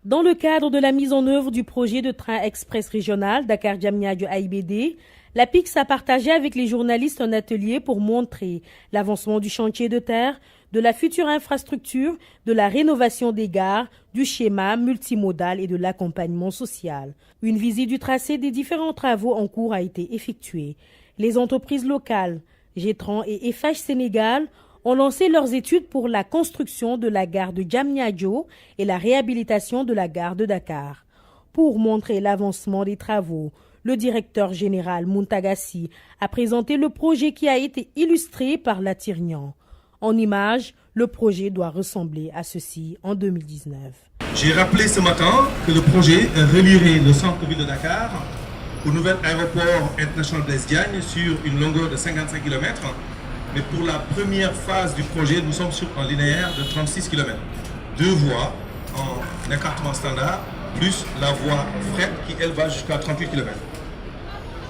Dans le cadre de la mise en œuvre du projet de train express régional Dakar-Diamniadio-AIBD, la PIX a partagé avec les journalistes un atelier pour montrer l'avancement du chantier de terre, de la future infrastructure, de la rénovation des gares, du schéma multimodal et de l'accompagnement social. Une visite du tracé des différents travaux en cours a été effectuée. Les entreprises locales, Gétran et Eiffage Sénégal, ont lancé leurs études pour la construction de la gare de Diamniadio et la réhabilitation de la gare de Dakar. Pour montrer l'avancement des travaux, le directeur général Muntagassi a présenté le projet qui a été illustré par l'Atirnian. En images, le projet doit ressembler à ceci en 2019. J'ai rappelé ce matin que le projet relierait le centre-ville de Dakar au nouvel aéroport international Blaise Diagne sur une longueur de 55 km. Mais pour la première phase du projet, nous sommes sur un linéaire de 36 km. Deux voies en écartement standard, plus la voie fret qui, elle, va jusqu'à 38 km.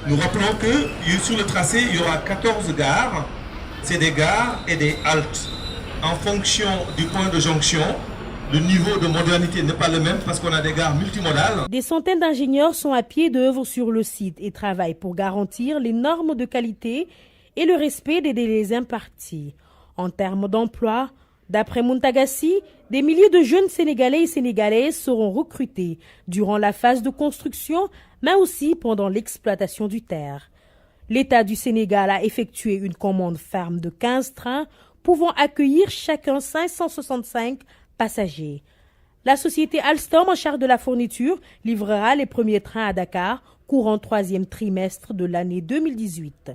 Nous rappelons que sur le tracé, il y aura 14 gares. C'est des gares et des haltes. En fonction du point de jonction, le niveau de modernité n'est pas le même parce qu'on a des gares multimodales. Des centaines d'ingénieurs sont à pied d'œuvre sur le site et travaillent pour garantir les normes de qualité et le respect des délais impartis. En termes d'emploi, d'après Muntagassi, des milliers de jeunes Sénégalais et Sénégalaises seront recrutés durant la phase de construction, mais aussi pendant l'exploitation du terre. L'État du Sénégal a effectué une commande ferme de 15 trains pouvant accueillir chacun 565 passagers. La société Alstom, en charge de la fourniture, livrera les premiers trains à Dakar courant troisième trimestre de l'année 2018.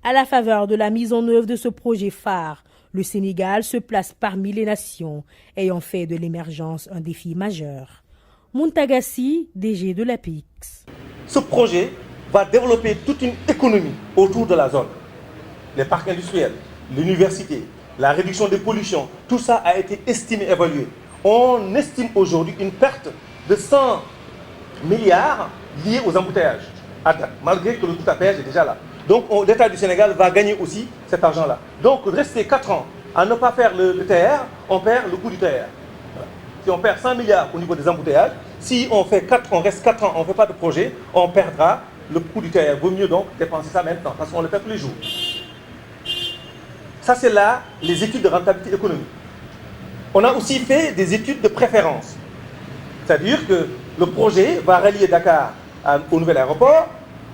À la faveur de la mise en œuvre de ce projet phare, le Sénégal se place parmi les nations ayant fait de l'émergence un défi majeur. Muntagassi, DG de la PIX. Ce projet va développer toute une économie autour de la zone. Les parcs industriels, l'université, la réduction des pollutions, tout ça a été estimé, évalué. On estime aujourd'hui une perte de 100 milliards liés aux embouteillages, malgré que le tout à péage est déjà là. Donc l'État du Sénégal va gagner aussi cet argent-là. Donc rester 4 ans à ne pas faire le TR, on perd le coût du TR. Si on perd 100 milliards au niveau des embouteillages, si on reste 4 ans, on ne fait pas de projet, on perdra le coût du TR. Vaut mieux donc dépenser ça maintenant, parce qu'on le fait tous les jours. Ça, c'est là les études de rentabilité économique. On a aussi fait des études de préférence. C'est-à-dire que le projet va relier Dakar au nouvel aéroport.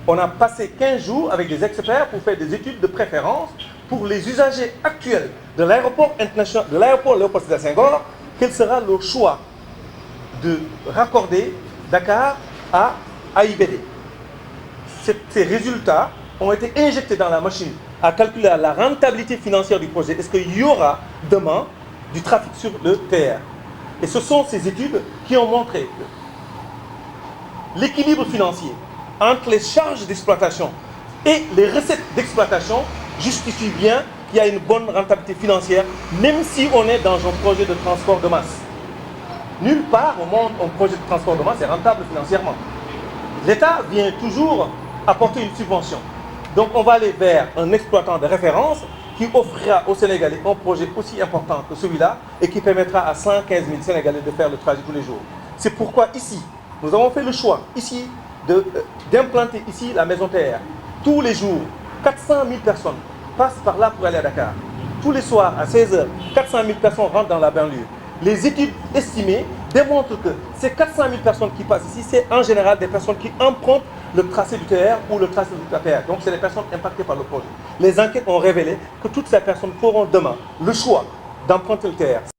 On a passé 15 jours avec des experts pour faire des études de préférence pour les usagers actuels de l'aéroport international, de l'aéroport Léopold Sédar Senghor. Quel sera le choix de raccorder Dakar à AIBD? Ces résultats ont été injectés dans la machine à calculer la rentabilité financière du projet. Est-ce qu'il y aura demain du trafic sur le TR? Et ce sont ces études qui ont montré que l'équilibre financier entre les charges d'exploitation et les recettes d'exploitation justifie bien qu'il y a une bonne rentabilité financière, même si on est dans un projet de transport de masse. Nulle part au monde, un projet de transport de masse est rentable financièrement. L'État vient toujours apporter une subvention. Donc on va aller vers un exploitant de référence qui offrira aux Sénégalais un projet aussi important que celui-là et qui permettra à 115 000 Sénégalais de faire le trajet tous les jours. C'est pourquoi ici, nous avons fait le choix ici d'implanter ici la maison TR. Tous les jours, 400 000 personnes passent par là pour aller à Dakar. Tous les soirs, à 16 h, 400 000 personnes rentrent dans la banlieue. Les études estimées démontrent que ces 400 000 personnes qui passent ici, c'est en général des personnes qui empruntent le tracé du TR ou le tracé du TR. Donc, c'est des personnes impactées par le projet. Les enquêtes ont révélé que toutes ces personnes feront demain le choix d'emprunter le TR.